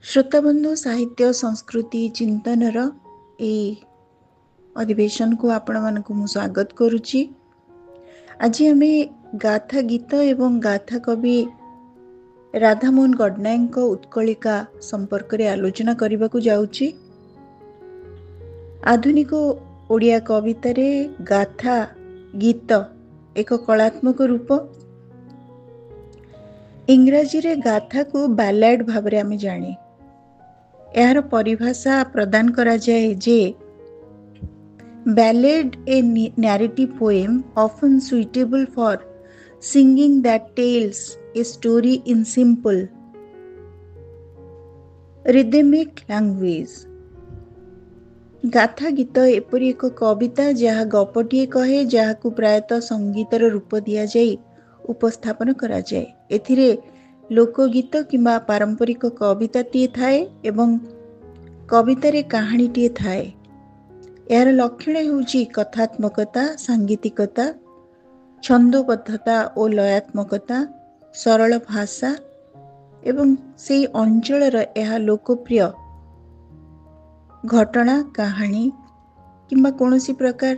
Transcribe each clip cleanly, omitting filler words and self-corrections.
श्रोताबंधु साहित्य संस्कृति चिंतनर ए अधिवेशन को आपण मानक मु स्वागत करुच्ची। आज आम गाथा गीत एवं गाथा कवि राधामोहन गडनायक उत्कलिका संपर्क रे आलोचना करने को जाउची। आधुनिक ओडिया कवितारे गाथा गीत एक कलात्मक रूप। इंग्राजी रे गाथा को बैलेड भाव आम जाने। यार परिभाषा प्रदान करा जाए जे ballad a narrative poem often suitable for singing that tells a story in simple rhythmic language। गाथा गीत एपरी एक कविता जहाँ गपटीए कहे जहाँ प्रायतः संगीतर रूप दि जाए उपस्थापन करा जाए। एथिरे लोकगीत किंबा पारंपरिक कविता टीए थाए एवं कवितारे कहानी टीए थाए। यार लक्षण होउची कथात्मकता, सांगीतिकता, छंदोबद्धता और लयात्मकता, सरल भाषा एवं से अंचलर यह लोकप्रिय घटना कहानी किंबा कौनसी प्रकार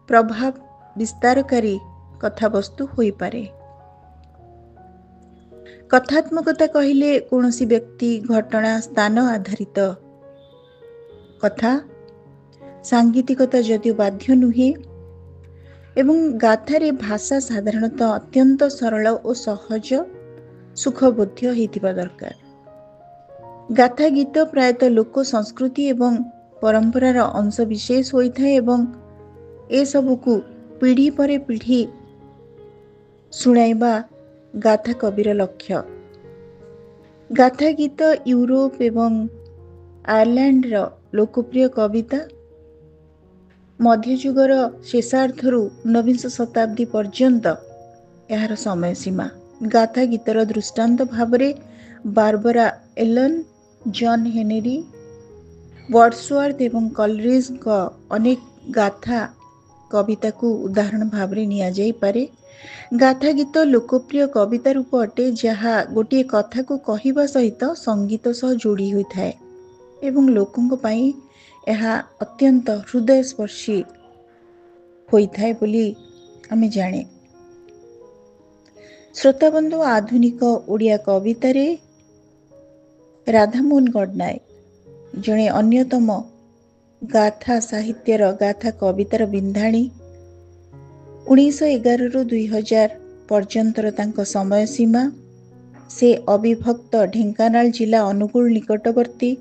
प्रभाव विस्तारकारी कथावस्तु होई पारे। कथात्मकता कहिले कौनसी व्यक्ति घटना स्थान आधारित कथा। सांगीतिकता जदियो बाध्य नुहे एवं गाथारे भाषा साधारणतः अत्यंत सरल और सहज सुखबोध्य होइतिबा दरकार। गाथा गीत प्रायतः लोक संस्कृति एवं परंपरार अंश विशेष होइथाए एवं ए सबुकु पीढ़ी पर पीढ़ी सुनाइबा गाथा कविर लक्ष्य। गाथा गीत यूरोप एवं आयरलैंड रो लोकप्रिय कविता। मध्ययुगर शेषार्धरु ऊनविंश शताब्दी पर्यंत यार समय सीमा। गाथा गीतर दृष्टांत भावरे Barbara Allen, John Henry, Wordsworth एवं कलरिज का अनेक गाथा कविता को उदाहरण भावरे निया जाई पारे। गाथा गीत लोकप्रिय कविता रूप अटे जहाँ गोटे कथा को कहिबा सहित संगीत सह जोड़ी होई थाए एवं लोकंक पई यह अत्यंत हृदयस्पर्शी होइथाए बोली आमे जाने। श्रोताबंधु आधुनिक ओडिया कवितारे राधामोहन गडनायक जणे अन्यतम गाथा साहित्यर गाथा कवितार बिंधाणी। 1911 रु 2000 पर्यंतर तांको समय सीमा। से अविभक्त ढेंकानाल जिला अनुगुल निकटवर्ती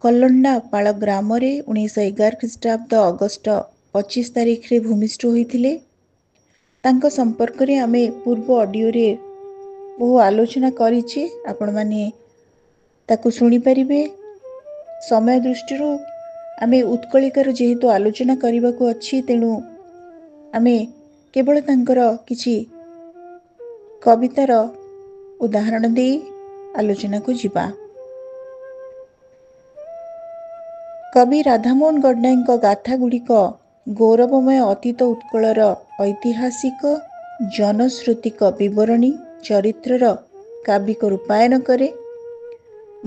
कलंडा पाळ ग्राम रे 1911 ख्रीष्टाब्द अगस्त 25 तारिख रे भूमिष्ठ होइथिले। तांको संपर्क रे आमे पूर्व ऑडियो रे बहु आलोचना करिछि, आपण माने ताकु सुनी परिबे। समय दृष्टि आमे उत्कलिकार जेहेतु आलोचना करबा को अछि तेनु आमे केवल तांकर किछि कवितार उदाहरण दे आलोचना को जिबा। कवि राधामोहन गडनायक गाथा गुड़िक गौरवमय अतीत उत्कलर ऐतिहासिक जनश्रुतिक विवरणी चरित्रर काव्यिक रूपायन करे।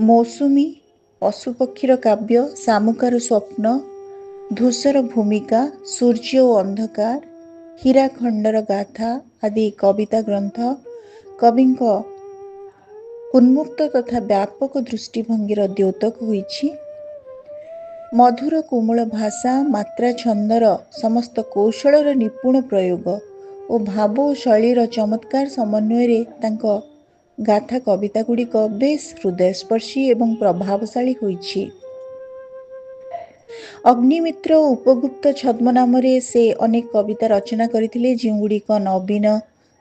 मौसुमी, पशुपक्षीर काव्य, शामुकार स्वप्न, धूसर भूमिका, सूर्य और अंधकार, हीराखंडर गाथा आदि कविता ग्रंथ कविंक उन्मुक्त तथा व्यापक दृष्टिभंगीर द्योतक होइछि। मधुर कोमल भाषा, मात्रा छंदर समस्त कौशलर निपुण प्रयोग और भाव और शैलीर चमत्कार समन्वय तांको गाथा कविता गुड़िक बेस हृदयस्पर्शी एवं प्रभावशाली होइछि। अग्निमित्र और उपगुप्त छद्म नाम से अनेक कविता रचना करथिले, जिउगुड़िक नवीन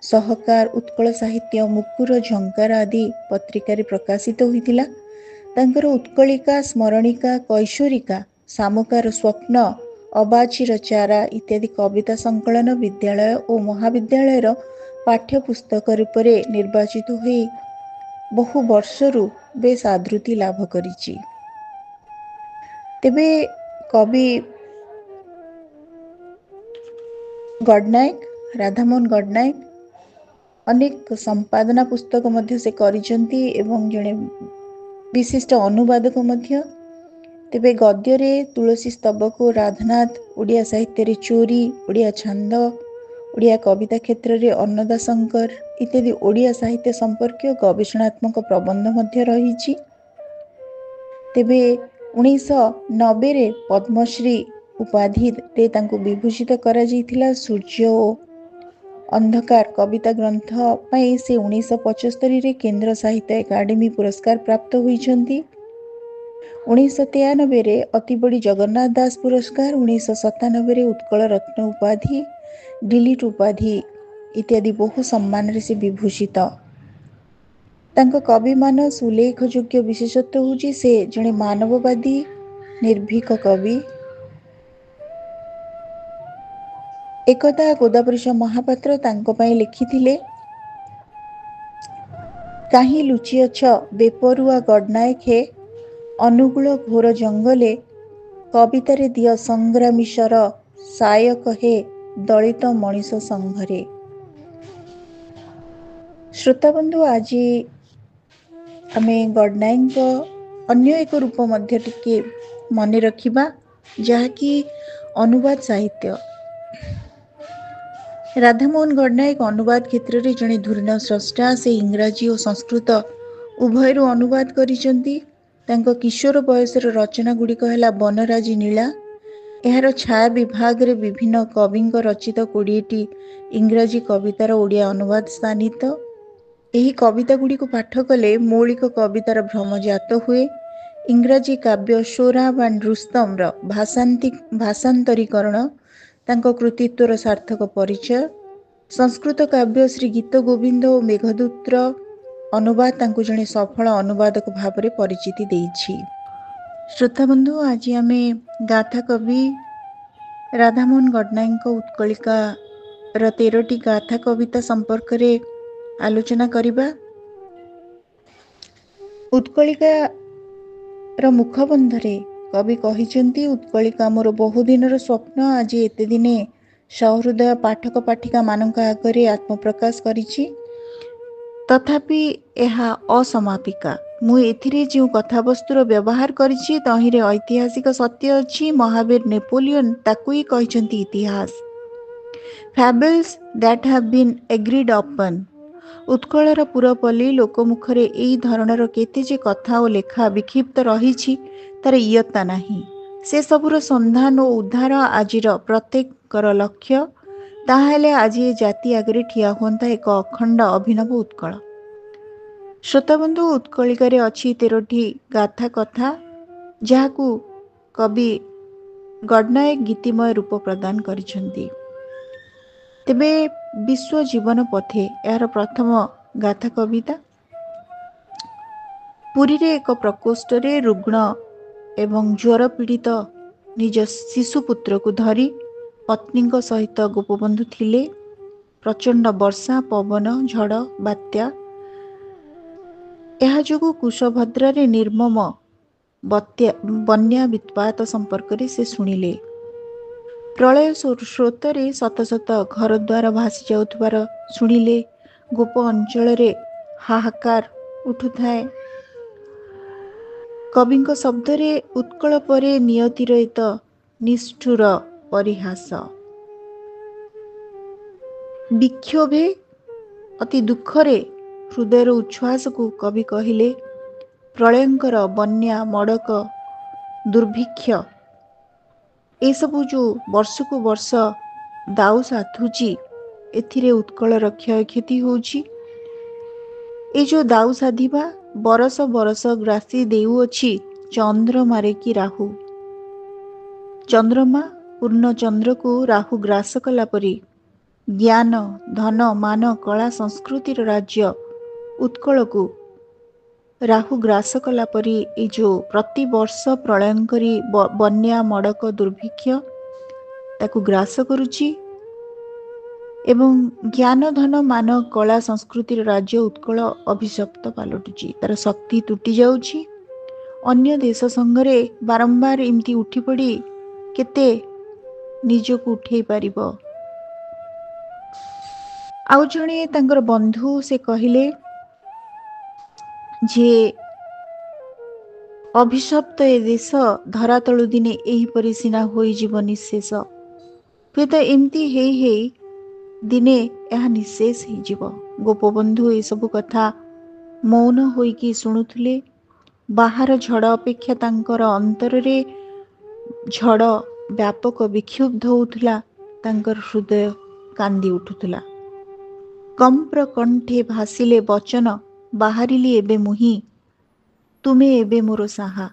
सहकार, उत्कल साहित्य, मुकुर, झंकार आदि पत्रिका प्रकाशित होइतिला। तांकर उत्कलिका, स्मरणिका, कैशोरिका, शामुकार स्वप्न, अबाचीर चारा इत्यादि कविता संकलन विद्यालय और महाविद्यालयर पाठ्यपुस्तक रूप में निर्वाचित हो बहु वर्षरु बेस आदृति लाभ करिछि। तेबे कवि गडनायक राधामोहन गडनायक अनेक संपादना पुस्तक मध्य से करिसेंती एवं जणे विशिष्ट अनुवादक मध्य। तेबे गद्य तुलसी स्तबक, राधनाथ, ओडिया साहित्य चोरी, ओडिया छांद, ओडिया कविता क्षेत्र में अन्नदा शंकर इत्यादि ओडिया साहित्य संपर्क गवेषणात्मक प्रबंध मध्य रही। तेबे 1990 रे पद्मश्री उपाधि रे तांको विभूषित करा जायतिला। सूर्य ओ अंधकार कविता ग्रंथ पाई से 1975 रे केंद्र साहित्य एकाडेमी पुरस्कार प्राप्त होइछंती। 1993 रे अतिबड़ी जगन्नाथ दास पुरस्कार, 1997 रे उत्कल रत्न उपाधि, डिलीट उपाधि इत्यादि बहु सम्मान रे से विभूषित। तांको कविमान सुलेख योग्य विशेषत्व होची से जणे मानववादी निर्भीक कवि। एकदा गोदावरीश महापात्र तांको पाई लिखिथिले, काहीं लुचिअछ बेपरुआ गडनायक हे, अनुकूल घोर जंगले कवितारे दिय संग्रामीशर सायक हे, दलित मनीष संघरे। श्रोताबंधु, आज आमे गडनायक अन्य एक रूप मध्य टिके मने रखिबा, जहाँकि अनुवाद साहित्य। राधामोहन गडनायक अनुवाद क्षेत्र में जड़े धुरीण स्रष्टा। से इंग्राजी और संस्कृत उभयर अनुवाद करिसेंती। तांको किशोर बयसर रचना गुड़िक है बनराजी नीला। यार छाया विभाग रे विभिन्न कविंक रचित 20टी इंग्राजी कवितार ओडिया अनुवाद स्थानित। यही कविता गुड़ी को पाठ कले मौलिक कवितार भ्रम जात हुए। इंग्राजी काव्य सोहराब एंड रुस्तम भाषांतरीकरण तांको कृतित्वर सार्थक परिचय। संस्कृत काव्य श्री गीत गोविंद और मेघदूतर अनुवाद तांको जणे सफल अनुवादक भाव में परिचिति देइछि। श्रोताबंधु, आज आमे गाथा कवि राधामोहन गडनायक उत्कलिका 13टी गाथा कविता संपर्क रे आलोचना करिबा। उत्कलिका र मुखबंधरे कवि कहिसेंती, उत्कलिका मोर बहुदिनर स्वप्न आज एते दिने सहृदय पाठक पाठिका मानक आगरे आत्मप्रकाश करिछि। तथापि एहा असमापिका। मु एथिरे जो कथावस्तुर व्यवहार करिछि तहिरे ऐतिहासिक सत्य अछि। महावीर नेपोलियन ताकुई कहिसेंती इतिहास। फैबल्स दैट हैव बीन एग्रीड अपन। उत्कलर पुरपल्ली लोकमुखरे एई धरणर केते जे कथा ओ लेखा विक्षिप्त रहिछि तार इयत्ता नाही। से सबुर संधान और उद्धार आजिर प्रत्येकर लक्ष्य। ताहेले आज ए जाति आगरे ठिया हुंता एक अखंड अभिनव उत्कल। श्रोताबंधु, उत्कलिकारे अछि 13टी गाथा कथा, जहाकू कवि गडनायक गीतिमय रूप प्रदान करिसेंती। तेबे विश्व जीवन पथे यार प्रथम गाथा कविता। पुरी रे एक प्रकोष्ठ रे रुग्ण एवं ज्वर पीड़ित निज शिशुपुत्र को धरी पत्नी सहित गोपबंधु थिले। प्रचंड वर्षा, पवन, झड़, बात्या यह जोगु कुशभद्रा रे निर्मम बन्या वित्पात संपर्क रे से शुणिले। प्रलय स्रोतरे शत शत घर द्वार भासी जाउथबार शुणिले। गोप अंचल रे हाहाकार उठुथाए। कविंक शब्द रे उत्कल परे नियतिर एक निष्ठुर परिहास। विक्षोभे अति दुखरे हृदयर उच्छ्वास को कवि कहिले, प्रलयंकर बन्या, मड़क, दुर्भिक्ष ए सबु जो वर्ष को वर्ष दाऊ साधुची एथिरे उत्कलर क्षयक्षति होउछि। ए जो दाऊ साधिबा बरस बरस ग्रासी देउअछि चंद्रमारे कि राहु। चंद्रमा पूर्ण चंद्र को राहु ग्रास कला परी ज्ञान, धन, मान, कला, संस्कृतिर राज्य उत्कल को राहु ग्रास कला परी ए जो प्रति वर्ष प्रलयंकरी बन्या, मड़क, दुर्भिक्ष ताकू ग्रास करुछि एवं ज्ञान, धन, मान, कला, संस्कृतिर राज्य उत्कल अभिशप्त पालटुछि। तार शक्ति तुटी जाउछि। अन्य देश संगरे बारंबार इमती उठी पड़ी केते निजको उठेई पारिबो। आउ जणे तांकर बंधु से कहिले जे ଅଭିଶପ୍ତ ଏ ଦେଶ ଧରାତଳୁ ଦିନେ ଏହିପରି ସିନା ହୋଇଯିବ ନିଃଶେଷ। ହୁଏତ ଏମିତି ହେଇ ହେଇ ଦିନେ ଏହା ନିଃଶେଷ ହେଇଯିବ। ଗୋପବନ୍ଧୁ ଏସବୁ କଥା ମୌନ ହୋଇକି ଶୁଣୁଥିଲେ। ବାହାର ଝଡ଼ ଅପେକ୍ଷା ତାଙ୍କର ଅନ୍ତରରେ ଝଡ଼ ବ୍ୟାପକ ବିକ୍ଷୁବ୍ଧ ହେଉଥିଲା। ତାଙ୍କର ହୃଦୟ କାନ୍ଦି ଉଠୁଥିଲା। କମ୍ପ୍ର କଣ୍ଠେ ଭାସିଲେ ବଚନ, ବାହାରିଲି ଏବେ ମୁହିଁ, ତୁମେ ଏବେ ମୋର ସାହା।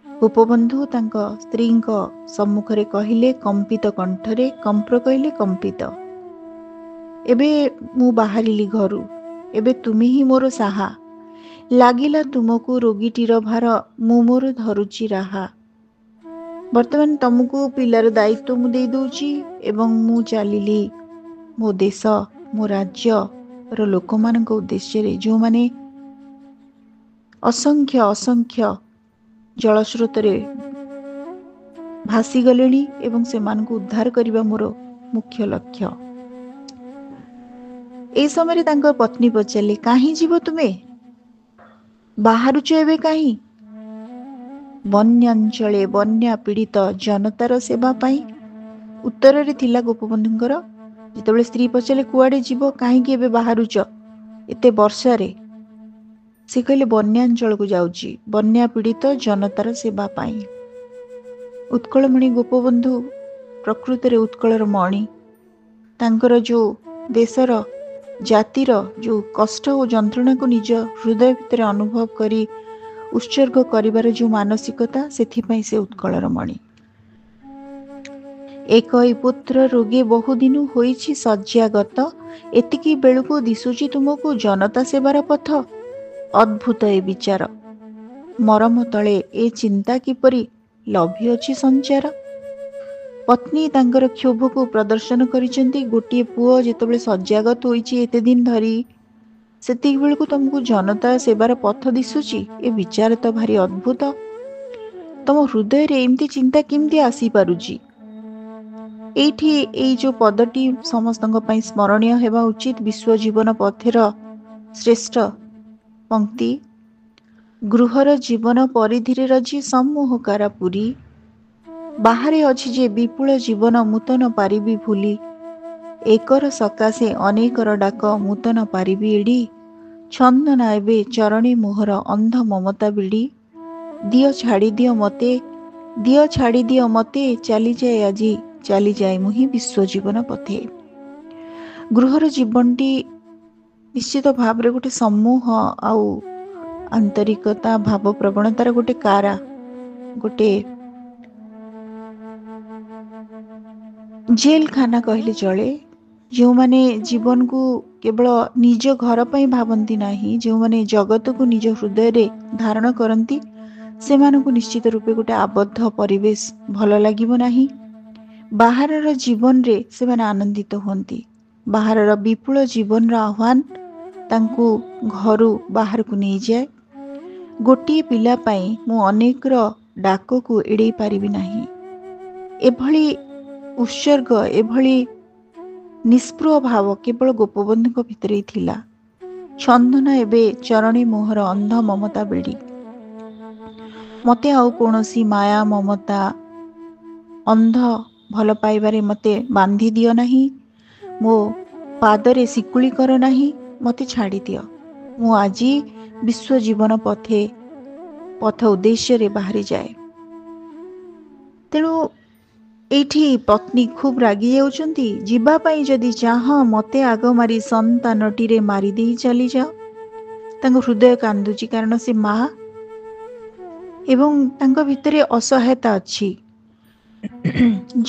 ଗୋପବନ୍ଧୁ ତାଙ୍କ ସ୍ତ୍ରୀଙ୍କ ସମ୍ମୁଖରେ କହିଲେ କମ୍ପିତ କଣ୍ଠରେ, କମ୍ପ୍ର କହିଲେ କମ୍ପିତ, ଏବେ ମୁଁ ବାହାରିଲି ଘରୁ, ଏବେ ତୁମେ ହିଁ ମୋର ସାହା। ଲାଗିଲା ତୁମକୁ ରୋଗୀଟିର ଭାର, ମୁଁ ମୋର ଧରୁଛି ରାହା। ବର୍ତ୍ତମାନ ତମକୁ ପିଲାର ଦାୟିତ୍ୱ ମୁଁ ଦେଇ ଦଉଛି ଏବଂ ମୁଁ ଚାଲିଲି ମୋ ଦେଶ, ମୋ ରାଜ୍ୟର ଲୋକମାନଙ୍କ ଉଦ୍ଦେଶ୍ୟରେ, ଯେଉଁମାନେ ଅସଂଖ୍ୟ ଅସଂଖ୍ୟ ଜଳସ୍ରୋତରେ ଭାସିଗଲେଣି ଏବଂ ସେମାନଙ୍କୁ ଉଦ୍ଧାର କରିବା ମୋର ମୁଖ୍ୟ ଲକ୍ଷ୍ୟ। ଏହି ସମୟରେ ତାଙ୍କ ପତ୍ନୀ ପଚାରିଲେ, କାହିଁ ଯିବ ତୁମେ? ବାହାରୁଛ ଏବେ କାହିଁ? ବନ୍ୟାଞ୍ଚଳେ ବନ୍ୟା ପୀଡ଼ିତ ଜନତାର ସେବା ପାଇଁ। ଉତ୍ତରରେ ଥିଲା ଗୋପବନ୍ଧୁଙ୍କର, ଯେତେବେଳେ ସ୍ତ୍ରୀ ପଚାରିଲେ କୁଆଡ଼େ ଯିବ, କାହିଁକି ଏବେ ବାହାରୁଛ ଏତେ ବର୍ଷାରେ? ସେ କହିଲେ ବନ୍ୟାଞ୍ଚଳକୁ ଯାଉଛି, ବନ୍ୟା ପୀଡ଼ିତ ଜନତାର ସେବା ପାଇଁ। ଉତ୍କଳମଣି ଗୋପବନ୍ଧୁ ପ୍ରକୃତରେ ଉତ୍କଳର ମଣି। ତାଙ୍କର ଯେଉଁ ଦେଶର ଜାତିର ଯେଉଁ କଷ୍ଟ ଓ ଯନ୍ତ୍ରଣାକୁ ନିଜ ହୃଦୟ ଭିତରେ ଅନୁଭବ କରି ଉତ୍ସର୍ଗ କରିବାର ଯେଉଁ ମାନସିକତା, ସେଥିପାଇଁ ସେ ଉତ୍କଳର ମଣି। ଏକଇ ପୁତ୍ର ରୋଗେ ବହୁଦିନୁ ହୋଇଛି ଶଯ୍ୟାଗତ, ଏତିକି ବେଳକୁ ଦିଶୁଛି ତୁମକୁ ଜନତା ସେବାର ପଥ। ଅଦ୍ଭୁତ ଏ ବିଚାର, ମରମ ତଳେ ଏ ଚିନ୍ତା କିପରି ଲଭିଅଛି ସଞ୍ଚାର। ପତ୍ନୀ ତାଙ୍କର କ୍ଷୋଭକୁ ପ୍ରଦର୍ଶନ କରିଛନ୍ତି। ଗୋଟିଏ ପୁଅ ଯେତେବେଳେ ଶଯ୍ୟାଗତ ହୋଇଛି ଏତେ ଦିନ ଧରି, ସେତିକି ବେଳକୁ ତମକୁ ଜନତା ସେବାର ପଥ ଦିଶୁଛି, ଏ ବିଚାର ତ ଭାରି ଅଦ୍ଭୁତ। ତମ ହୃଦୟରେ ଏମିତି ଚିନ୍ତା କେମିତି ଆସିପାରୁଛି? ଏଇଠି ଏଇ ଯେଉଁ ପଦଟି ସମସ୍ତଙ୍କ ପାଇଁ ସ୍ମରଣୀୟ ହେବା ଉଚିତ। ବିଶ୍ୱଜୀବନ ପଥେର ଶ୍ରେଷ୍ଠ ପଂକ୍ତି, ଗୃହର ଜୀବନ ପରିଧିରେ ରଜି ସମ୍ମୋହକାର ପୁରୀ, ବାହାରେ ଅଛି ଯେ ବିପୁଳ ଜୀବନ ମୁତନ ପାରିବି ଭୁଲି, ଏକର ସକାଶେ ଅନେକର ଡାକ ମୁତନ ପାରିବି ଏଡ଼ି, ଛନ୍ଦନା ଏବେ ଚରଣୀ ମୋହର ଅନ୍ଧ ମମତା ବିଡ଼ି, ଦିଅ ଛାଡ଼ି ଦିଅ ମତେ, ଦିଅ ଛାଡ଼ି ଦିଅ ମତେ, ଚାଲିଯାଏ ଆଜି ଚାଲିଯାଏ ମୁହିଁ ବିଶ୍ୱଜୀବନ ପଥେ। ଗୃହର ଜୀବନଟି ନିଶ୍ଚିତ ଭାବରେ ଗୋଟେ ସମୂହ ଆଉ ଆନ୍ତରିକତା ଭାବ ପ୍ରବଣତାର ଗୋଟେ କାରା, ଗୋଟେ ଜେଲଖାନା କହିଲେ ଚଳେ। ଯେଉଁମାନେ ଜୀବନକୁ କେବଳ ନିଜ ଘର ପାଇଁ ଭାବନ୍ତି ନାହିଁ, ଯେଉଁମାନେ ଜଗତକୁ ନିଜ ହୃଦୟରେ ଧାରଣ କରନ୍ତି, ସେମାନଙ୍କୁ ନିଶ୍ଚିତ ରୂପେ ଗୋଟେ ଆବଦ୍ଧ ପରିବେଶ ଭଲ ଲାଗିବ ନାହିଁ। ବାହାରର ଜୀବନରେ ସେମାନେ ଆନନ୍ଦିତ ହୁଅନ୍ତି। ବାହାରର ବିପୁଳ ଜୀବନର ଆହ୍ୱାନ ତାଙ୍କୁ ଘରୁ ବାହାରକୁ ନେଇଯାଏ। ଗୋଟିଏ ପିଲା ପାଇଁ ମୁଁ ଅନେକର ଡାକକୁ ଏଡ଼େଇ ପାରିବି ନାହିଁ। ଏଭଳି ଉତ୍ସର୍ଗ, ଏଭଳି ନିଷ୍ପୃହ ଭାବ କେବଳ ଗୋପବନ୍ଧୁଙ୍କ ଭିତରେ ଥିଲା। ଛନ୍ଦନ ଏବେ ଚରଣୀ ମୋହର ଅନ୍ଧ ମମତା ବେଡ଼ି, ମୋତେ ଆଉ କୌଣସି ମାୟା ମମତା ଅନ୍ଧ ଭଲ ପାଇବାରେ ମୋତେ ବାନ୍ଧି ଦିଅ ନାହିଁ, ମୋ ପାଦରେ ଶିକୁଳି କର ନାହିଁ, ମୋତେ ଛାଡ଼ିଦିଅ। ମୁଁ ଆଜି ବିଶ୍ୱଜୀବନ ପଥ ଉଦ୍ଦେଶ୍ୟରେ ବାହାରିଯାଏ। ତେଣୁ ଏଇଠି ପତ୍ନୀ ଖୁବ୍ ରାଗି ଯାଉଛନ୍ତି। ଯିବା ପାଇଁ ଯଦି ଚାହଁ ମୋତେ ଆଗ ମାରି ସନ୍ତାନଟିରେ ମାରିଦେଇ ଚାଲିଯାଅ। ତାଙ୍କ ହୃଦୟ କାନ୍ଦୁଛି, କାରଣ ସେ ମା ଏବଂ ତାଙ୍କ ଭିତରେ ଅସହାୟତା ଅଛି।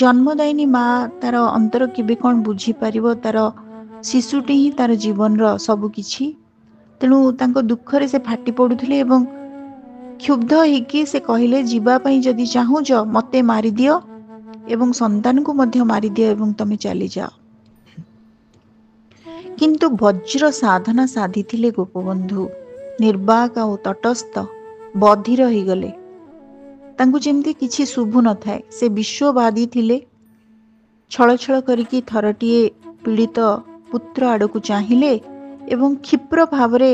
ଜନ୍ମଦାୟିନୀ ମା ତାର ଅନ୍ତର କେବେ କ'ଣ ବୁଝିପାରିବ? ତାର ଶିଶୁଟି ହିଁ ତାର ଜୀବନର ସବୁ କିଛି। ତେଣୁ ତାଙ୍କ ଦୁଃଖରେ ସେ ଫାଟି ପଡ଼ୁଥିଲେ ଏବଂ କ୍ଷୁବ୍ଧ ହେଇକି ସେ କହିଲେ, ଯିବା ପାଇଁ ଯଦି ଚାହୁଁଛ ମୋତେ ମାରିଦିଅ ଏବଂ ସନ୍ତାନକୁ ମଧ୍ୟ ମାରିଦିଅ ଏବଂ ତମେ ଚାଲିଯାଅ। କିନ୍ତୁ ବଜ୍ର ସାଧନା ସାଧିଥିଲେ ଗୋପବନ୍ଧୁ। ନିର୍ବାକ ଆଉ ତଟସ୍ଥ, ବଧିର ହେଇଗଲେ। ତାଙ୍କୁ ଯେମିତି କିଛି ଶୁଭୁ ନଥାଏ। ସେ ବିଶ୍ୱବାଦୀ ଥିଲେ। ଛଳ ଛଳ କରିକି ଥରଟିଏ ପୀଡ଼ିତ ପୁତ୍ର ଆଡ଼କୁ ଚାହିଁଲେ ଏବଂ କ୍ଷିପ୍ର ଭାବରେ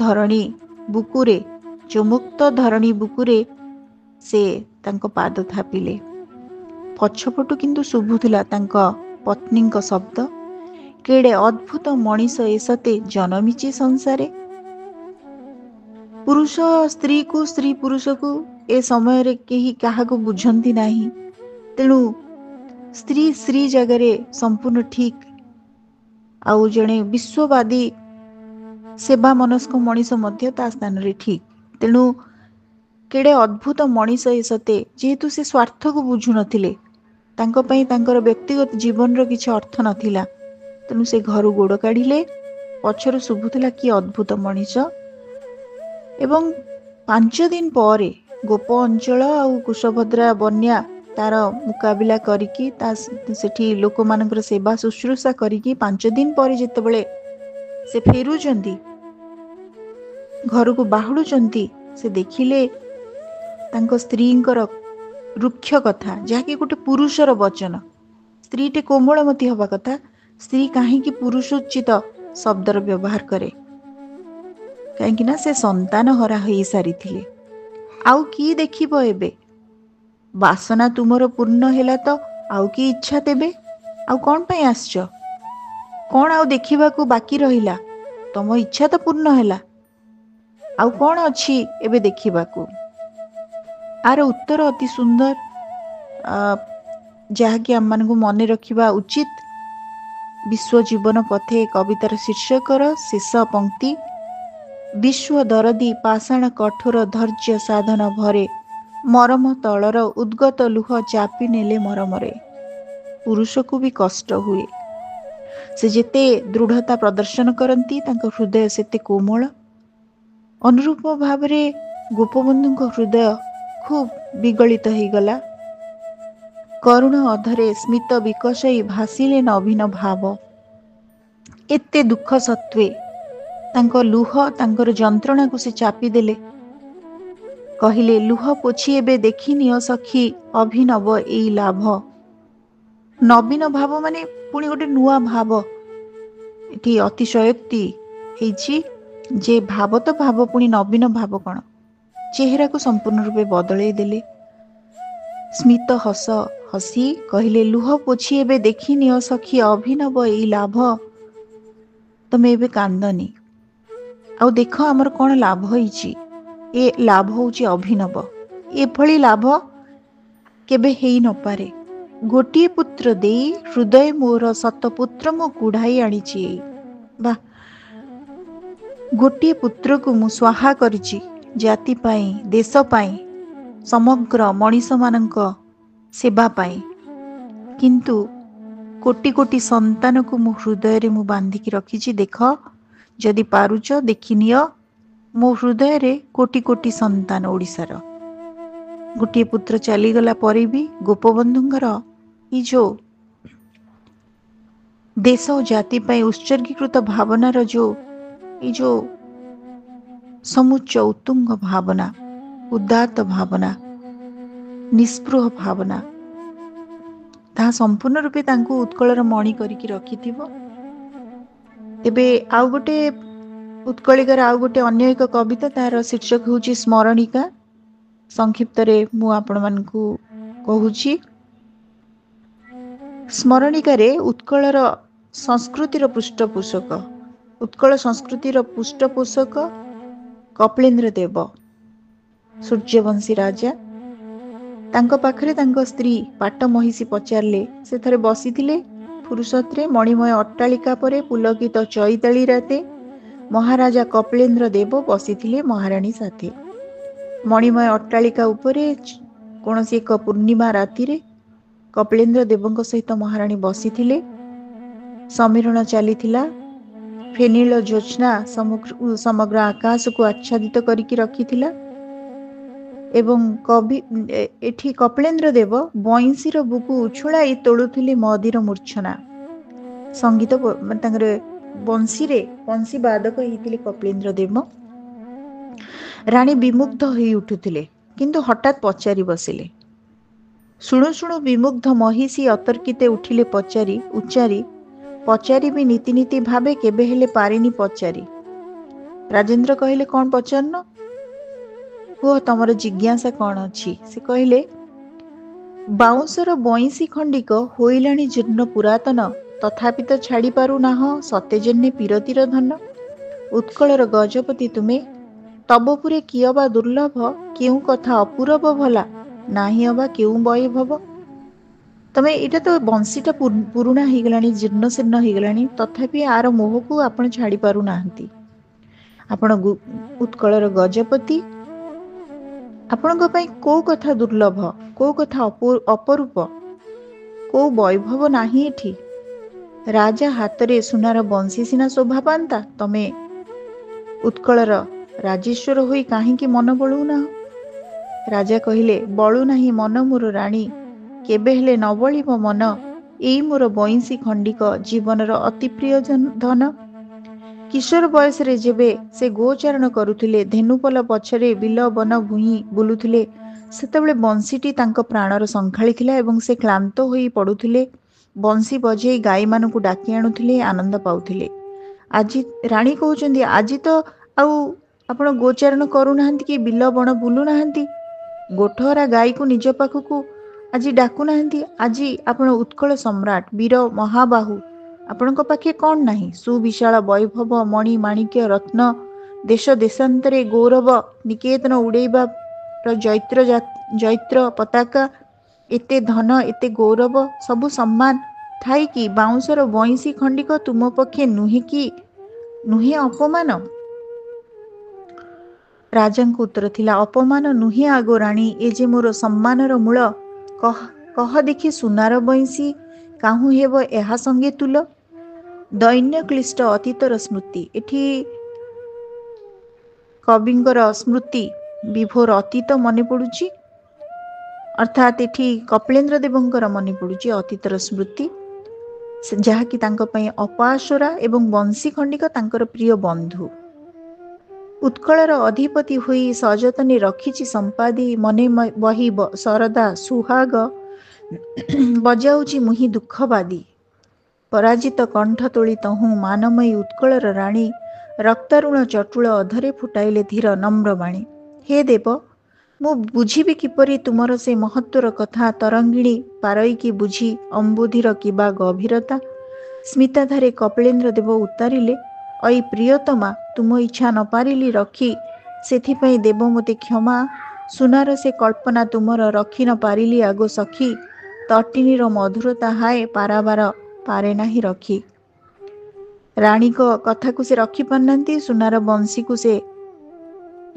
ଧରଣୀ ବୁକୁରେ ଚୁମୁକ୍ତ ଧରଣୀ ବୁକୁରେ ସେ ତାଙ୍କ ପାଦ ଥାପିଲେ। ପଛପଟୁ କିନ୍ତୁ ଶୁଭୁଥିଲା ତାଙ୍କ ପତ୍ନୀଙ୍କ ଶବ୍ଦ, କେଡ଼େ ଅଦ୍ଭୁତ ମଣିଷ ଏ ସତେ ଜନମିଛି ସଂସାରେ। ପୁରୁଷ ସ୍ତ୍ରୀକୁ, ସ୍ତ୍ରୀ ପୁରୁଷକୁ ଏ ସମୟରେ କେହି କାହାକୁ ବୁଝନ୍ତି ନାହିଁ। ତେଣୁ ସ୍ତ୍ରୀ ସ୍ତ୍ରୀ ଜାଗାରେ ସମ୍ପୂର୍ଣ୍ଣ ଠିକ୍, ଆଉ ଜଣେ ବିଶ୍ୱବାଦୀ ସେବା ମନସ୍କ ମଣିଷ ମଧ୍ୟ ତା ସ୍ଥାନରେ ଠିକ୍। ତେଣୁ କେଡ଼େ ଅଦ୍ଭୁତ ମଣିଷ ଏ ସତେ, ଯେହେତୁ ସେ ସ୍ୱାର୍ଥକୁ ବୁଝୁନଥିଲେ, ତାଙ୍କ ପାଇଁ ତାଙ୍କର ବ୍ୟକ୍ତିଗତ ଜୀବନର କିଛି ଅର୍ଥ ନଥିଲା। ତେଣୁ ସେ ଘରୁ ଗୋଡ଼ କାଢ଼ିଲେ। ପଛରୁ ଶୁଭୁଥିଲା କି ଅଦ୍ଭୁତ ମଣିଷ। ଏବଂ 5 ଦିନ ପରେ ଗୋପ ଅଞ୍ଚଳ ଆଉ କୁଶଭଦ୍ରା ବନ୍ୟା ତାର ମୁକାବିଲା କରିକି ସେଠି ଲୋକମାନଙ୍କର ସେବା ଶୁଶ୍ରୂଷା କରିକି 5 ଦିନ ପରେ ଯେତେବେଳେ ସେ ଫେରୁଛନ୍ତି, ଘରକୁ ବାହୁଡୁଛନ୍ତି, ସେ ଦେଖିଲେ ତାଙ୍କ ସ୍ତ୍ରୀଙ୍କର ରୁକ୍ଷ କଥା, ଯାହାକି ଗୋଟେ ପୁରୁଷର ବଚନ। ସ୍ତ୍ରୀଟେ କୋମଳମତୀ ହେବା କଥା, ସ୍ତ୍ରୀ କାହିଁକି ପୁରୁଷୋଚିତ ଶବ୍ଦର ବ୍ୟବହାର କରେ? କାହିଁକି ନା ସେ ସନ୍ତାନ ହରା ହେଇ ସାରିଥିଲେ। ଆଉ କି ଦେଖିବ ଏବେ? ବାସନା ତୁମର ପୂର୍ଣ୍ଣ ହେଲା ତ ଆଉ କି ଇଚ୍ଛା ତେବେ? ଆଉ କ'ଣ ପାଇଁ ଆସିଛ? କ'ଣ ଆଉ ଦେଖିବାକୁ ବାକି ରହିଲା? ତମ ଇଚ୍ଛା ତ ପୂର୍ଣ୍ଣ ହେଲା, ଆଉ କ'ଣ ଅଛି ଏବେ ଦେଖିବାକୁ? ଆର ଉତ୍ତର ଅତି ସୁନ୍ଦର, ଯାହାକି ଆମମାନଙ୍କୁ ମନେ ରଖିବା ଉଚିତ। ବିଶ୍ୱ ଜୀବନ ପଥେ କବିତାର ଶୀର୍ଷକର ଶେଷ ପଂକ୍ତି, ବିଶ୍ୱ ଦରଦୀ ପାଷାଣ କଠୋର ଧୈର୍ଯ୍ୟ ସାଧନ ଭରେ, ମରମ ତଳର ଉଦ୍ଗତ ଲୁହ ଚାପି ନେଲେ ମରମରେ। ପୁରୁଷକୁ ବି କଷ୍ଟ ହୁଏ। ସେ ଯେତେ ଦୃଢ଼ତା ପ୍ରଦର୍ଶନ କରନ୍ତି, ତାଙ୍କ ହୃଦୟ ସେତେ କୋମଳ। ଅନୁରୂପ ଭାବରେ ଗୋପବନ୍ଧୁଙ୍କ ହୃଦୟ ଖୁବ୍ ବିଗଳିତ ହେଇଗଲା। କରୁଣ ଅଧରେ ସ୍ମିତ ବିକଶଇ ଭାସିଲେ ନବୀନ ଭାବ। ଏତେ ଦୁଃଖ ସତ୍ତ୍ୱେ ତାଙ୍କ ଲୁହ, ତାଙ୍କର ଯନ୍ତ୍ରଣାକୁ ସେ ଚାପିଦେଲେ। କହିଲେ, ଲୁହ ପୋଛି ଏବେ ଦେଖିନିଅ ସଖୀ ଅଭିନବ ଏଇ ଲାଭ। ନବୀନ ଭାବ ମାନେ ପୁଣି ଗୋଟେ ନୂଆ ଭାବ। ଏଠି ଅତିଶୟୋକ୍ତି ହେଇଛି ଯେ ଭାବ ତ ଭାବ, ପୁଣି ନବୀନ ଭାବ କ'ଣ? ଚେହେରାକୁ ସମ୍ପୂର୍ଣ୍ଣ ରୂପେ ବଦଳେଇ ଦେଲେ। ସ୍ମିତ ହସ ହସି କହିଲେ, ଲୁହ ପୋଛି ଏବେ ଦେଖିନିଅ ସଖୀ ଅଭିନବ ଏଇ ଲାଭ। ତମେ ଏବେ କାନ୍ଦନି, ଆଉ ଦେଖ ଆମର କ'ଣ ଲାଭ ହେଇଛି। ଏ ଲାଭ ହେଉଛି ଅଭିନବ। ଏଭଳି ଲାଭ କେବେ ହେଇ ନପାରେ। ଗୋଟିଏ ପୁତ୍ର ଦେଇ ହୃଦୟ ମୋର ଶତପୁତ୍ର ମୁଁ କୁଢ଼ାଇ ଆଣିଛି ଏଇ। ବା, ଗୋଟିଏ ପୁତ୍ରକୁ ମୁଁ ସ୍ୱାହା କରିଛି ଜାତି ପାଇଁ, ଦେଶ ପାଇଁ, ସମଗ୍ର ମଣିଷମାନଙ୍କ ସେବା ପାଇଁ। କିନ୍ତୁ କୋଟି କୋଟି ସନ୍ତାନକୁ ମୁଁ ହୃଦୟରେ ମୁଁ ବାନ୍ଧିକି ରଖିଛି। ଦେଖ, ଯଦି ପାରୁଛ ଦେଖିନିଅ, ମୋ ହୃଦୟରେ କୋଟି କୋଟି ସନ୍ତାନ ଓଡ଼ିଶାର। ଗୋଟିଏ ପୁତ୍ର ଚାଲିଗଲା ପରେ ବି ଗୋପବନ୍ଧୁଙ୍କର ଏଇ ଯେଉଁ ଦେଶ ଓ ଜାତି ପାଇଁ ଉତ୍ସର୍ଗୀକୃତ ଭାବନାର ଏଇ ଯେଉଁ ସମୁଚ୍ଚ ଉତ୍ତୁଙ୍ଗ ଭାବନା, ଉଦାତ୍ତ ଭାବନା, ନିସ୍ପୃହ ଭାବନା, ତାହା ସମ୍ପୂର୍ଣ୍ଣ ରୂପେ ତାଙ୍କୁ ଉତ୍କଳର ମଣି କରିକି ରଖିଥିବ। ତେବେ ଆଉ ଗୋଟେ ଉତ୍କଳିକାର ଆଉ ଗୋଟେ ଅନ୍ୟ ଏକ କବିତା, ତାର ଶୀର୍ଷକ ହେଉଛି ସ୍ମରଣିକା। ସଂକ୍ଷିପ୍ତରେ ମୁଁ ଆପଣମାନଙ୍କୁ କହୁଛି। ସ୍ମରଣିକାରେ ଉତ୍କଳର ସଂସ୍କୃତିର ପୃଷ୍ଠପୋଷକ, ଉତ୍କଳ ସଂସ୍କୃତିର ପୃଷ୍ଠପୋଷକ କପିଳେନ୍ଦ୍ର ଦେବ, ସୂର୍ଯ୍ୟବଂଶୀ ରାଜା। ତାଙ୍କ ପାଖରେ ତାଙ୍କ ସ୍ତ୍ରୀ ପାଟ ମହିଷୀ ପଚାରିଲେ। ସେ ଥରେ ବସିଥିଲେ ଫୁରୁସତରେ ମଣିମୟ ଅଟ୍ଟାଳିକା ପରେ ପୁଲକିତ ଚୈତାଳି ରାତେ। ମହାରାଜା କପିଳେନ୍ଦ୍ର ଦେବ ବସିଥିଲେ ମହାରାଣୀ ସାଥେ। ମଣିମୟ ଅଟ୍ଟାଳିକା ଉପରେ କୌଣସି ଏକ ପୂର୍ଣ୍ଣିମା ରାତିରେ କପିଳେନ୍ଦ୍ର ଦେବଙ୍କ ସହିତ ମହାରାଣୀ ବସିଥିଲେ। ସମୀରଣ ଚାଲିଥିଲା। ଫେନିଳ ଜ୍ୟୋତ୍ସ୍ନା ସମଗ୍ର ଆକାଶକୁ ଆଚ୍ଛାଦିତ କରିକି ରଖିଥିଲା। ଏବଂ ଏଠି କପିଳେନ୍ଦ୍ର ଦେବ ବଇଁଶୀର ବୁକୁ ଉଛୁଳାଇ ତୋଳୁଥିଲେ ମଦିର ମୂର୍ଚ୍ଛନା। ସଙ୍ଗୀତ ତାଙ୍କର ବଂଶୀ ବାଦକ ହେଇଥିଲେ କପିଳେନ୍ଦ୍ର ଦେବ। ରାଣୀ ବିମୁଗ୍ଧ ହୋଇ ଉଠୁଥିଲେ, କିନ୍ତୁ ହଠାତ୍ ପଚାରି ବସିଲେ। ଶୁଣୁ ଶୁଣୁ ବିମୁଗ୍ଧ ମହିଷୀ ଅତର୍କିତେ ଉଠିଲେ ପଚାରିବି ନୀତି ନୀତି ଭାବେ କେବେ ହେଲେ ପାରିନି ପଚାରି। ରାଜେନ୍ଦ୍ର କହିଲେ, କ'ଣ ପଚାରୁନ? କୁହ ତମର ଜିଜ୍ଞାସା କ'ଣ ଅଛି? ସେ କହିଲେ, ବାଉଁଶର ବଇଁଶୀ ଖଣ୍ଡିକ ହୋଇଲାଣି ଜୀର୍ଣ୍ଣ ପୁରାତନ, ତଥାପି ତ ଛାଡ଼ି ପାରୁନାହଁ ସତେ ଯେହ୍ନେ ପୀରତିର ଧନ। ଉତ୍କଳର ଗଜପତି ତୁମେ, ତବପୁରେ କିଏ ବା ଦୁର୍ଲଭ, କେଉଁ କଥା ଅପୂରବ ଭଲା, ନାହିଁ ଅବା କେଉଁ ବୈଭବ। ତମେ ଏଇଟା ତ ବଂଶୀଟା ପୁରୁଣା ହେଇଗଲାଣି, ଜୀର୍ଣ୍ଣ ଶୀର୍ଣ୍ଣ ହେଇଗଲାଣି, ତଥାପି ଆର ମୋହକୁ ଆପଣ ଛାଡ଼ି ପାରୁନାହାନ୍ତି। ଆପଣ ଉତ୍କଳର ଗଜପତି, ଆପଣଙ୍କ ପାଇଁ କୋଉ କଥା ଦୁର୍ଲଭ, କୋଉ କଥା ଅପରୂପ, କୋଉ ବୈଭବ ନାହିଁ ଏଠି। ରାଜା ହାତରେ ସୁନାର ବଂଶୀ ସିନା ଶୋଭା ପାଆନ୍ତା, ତମେ ଉତ୍କଳର ରାଜେଶ୍ୱର ହୋଇ କାହିଁକି ମନ ବଳୁନାହ? ରାଜା କହିଲେ, ବଳୁ ନାହିଁ ମନ ମୋର ରାଣୀ, କେବେ ହେଲେ ନ ବଳିବ ମନ, ଏଇ ମୋର ବଇଁଶୀ ଖଣ୍ଡିକ ଜୀବନର ଅତି ପ୍ରିୟ ଧନ। କିଶୋର ବୟସରେ ଯେବେ ସେ ଗୋଚାରଣ କରୁଥିଲେ, ଧେନୁପଲ ପଛରେ ବିଲ ବନ ଭୂଇଁ ବୁଲୁଥିଲେ, ସେତେବେଳେ ବଂଶୀଟି ତାଙ୍କ ପ୍ରାଣର ସଂଖାଳି ଥିଲା ଏବଂ ସେ କ୍ଳାନ୍ତ ହୋଇ ପଡୁଥିଲେ, ବଂଶୀ ବଜେଇ ଗାଈମାନଙ୍କୁ ଡାକି ଆଣୁଥିଲେ, ଆନନ୍ଦ ପାଉଥିଲେ। ଆଜି ରାଣୀ କହୁଛନ୍ତି, ଆଜି ତ ଆଉ ଆପଣ ଗୋଚାରଣ କରୁନାହାନ୍ତି କି ବିଲ ବଣ ବୁଲୁନାହାନ୍ତି, ଗୋଠହରା ଗାଈକୁ ନିଜ ପାଖକୁ ଆଜି ଡାକୁନାହାନ୍ତି। ଆଜି ଆପଣ ଉତ୍କଳ ସମ୍ରାଟ, ବୀର ମହାବାହୁ, ଆପଣଙ୍କ ପାଖେ କ'ଣ ନାହିଁ? ସୁବିଶାଳ ବୈଭବ, ମଣି ମାଣିକ୍ୟ ରତ୍ନ, ଦେଶ ଦେଶାନ୍ତରେ ଗୌରବ ନିକେତନ ଉଡ଼େଇବାର ଜୈତ୍ର ପତାକା, ଏତେ ଧନ, ଏତେ ଗୌରବ, ସବୁ ସମ୍ମାନ ଥାଇକି ବାଉଁଶର ବଇଁଶୀ ଖଣ୍ଡିକ ତୁମ ପକ୍ଷେ ନୁହେଁ ଅପମାନ? ରାଜାଙ୍କ ଉତ୍ତର ଥିଲା, ଅପମାନ ନୁହେଁ ଆଗ ରାଣୀ, ଏ ଯେ ମୋର ସମ୍ମାନର ମୂଳ। କହ ଦେଖି ସୁନାର ବଇଁଶୀ କାହୁଁ ହେବ ଏହା ସଙ୍ଗେ ତୁଲ। ଦୈନ୍ୟ କ୍ଳିଷ୍ଟ ଅତୀତର ସ୍ମୃତି, ଏଠି କବିଙ୍କର ସ୍ମୃତି ବିଭୋର ଅତୀତ ମନେ ପଡୁଛି, ଅର୍ଥାତ୍ ଏଠି କପିଳେନ୍ଦ୍ର ଦେବଙ୍କର ମନେ ପଡୁଛି ଅତୀତର ସ୍ମୃତି, ଯାହାକି ତାଙ୍କ ପାଇଁ ଅପଆଶରା ଏବଂ ବଂଶୀ ଖଣ୍ଡିକ ତାଙ୍କର ପ୍ରିୟ ବନ୍ଧୁ। ଉତ୍କଳର ଅଧିପତି ହୋଇ ସଯତନେ ରଖିଛି ସମ୍ପାଦି, ମନେ ବହି ଶରଦା ସୁହାଗ, ବଜାଉଛି ମୁହିଁ ଦୁଃଖବାଦୀ। ପରାଜିତ କଣ୍ଠ ତୋଳି ତହୁଁ ମାନମୟୀ ଉତ୍କଳର ରାଣୀ, ରକ୍ତାରୁଣ ଚଟୁଳ ଅଧରେ ଫୁଟାଇଲେ ଧୀର ନମ୍ରବାଣୀ। ହେ ଦେବ, ମୁଁ ବୁଝିବି କିପରି ତୁମର ସେ ମହତ୍ୱର କଥା, ତରଙ୍ଗିଣୀ ପାରଇକି ବୁଝି ଅମ୍ବୁଧିର କିବା ଗଭୀରତା। ସ୍ମିତାଧାରେ କପିଳେନ୍ଦ୍ର ଦେବ ଉତ୍ତାରିଲେ, ଅଇ ପ୍ରିୟତମା, ତୁମ ଇଚ୍ଛା ନ ପାରିଲି ରଖି, ସେଥିପାଇଁ ଦେବ ମୋତେ କ୍ଷମା। ସୁନାର ସେ କଳ୍ପନା ତୁମର ରଖି ନ ପାରିଲି ଆଗ ସଖୀ, ତଟିନୀର ମଧୁରତା ହାୟ ପାରାବାର ପାରେ ନାହିଁ ରଖି। ରାଣୀଙ୍କ କଥାକୁ ସେ ରଖି ପାରୁନାହାନ୍ତି, ସୁନାର ବଂଶୀକୁ ସେ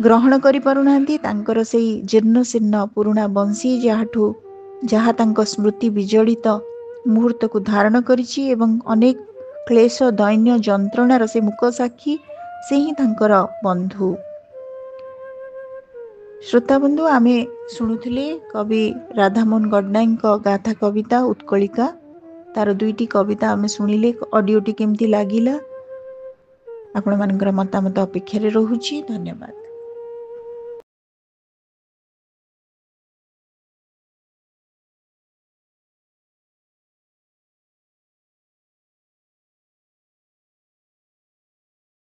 ଗ୍ରହଣ କରିପାରୁନାହାନ୍ତି। ତାଙ୍କର ସେଇ ଜୀର୍ଣ୍ଣ ଶୀର୍ଣ୍ଣ ପୁରୁଣା ବଂଶୀ, ଯାହା ତାଙ୍କ ସ୍ମୃତି ବିଜଡ଼ିତ ମୁହୂର୍ତ୍ତକୁ ଧାରଣ କରିଛି ଏବଂ ଅନେକ କ୍ଲେଶ ଦୈନ୍ୟ ଯନ୍ତ୍ରଣାର ସେ ମୂକ ସାକ୍ଷୀ, ସେ ହିଁ ତାଙ୍କର ବନ୍ଧୁ। ଶ୍ରୋତାବନ୍ଧୁ, ଆମେ ଶୁଣୁଥିଲେ କବି ରାଧାମୋହନ ଗଡ଼ନାୟକଙ୍କ ଗାଥା କବିତା ଉତ୍କଳିକା। ତାର 2ଟି କବିତା ଆମେ ଶୁଣିଲେ। ଅଡ଼ିଓଟି କେମିତି ଲାଗିଲା? ଆପଣମାନଙ୍କର ମତାମତ ଅପେକ୍ଷାରେ ରହୁଛି। ଧନ୍ୟବାଦ।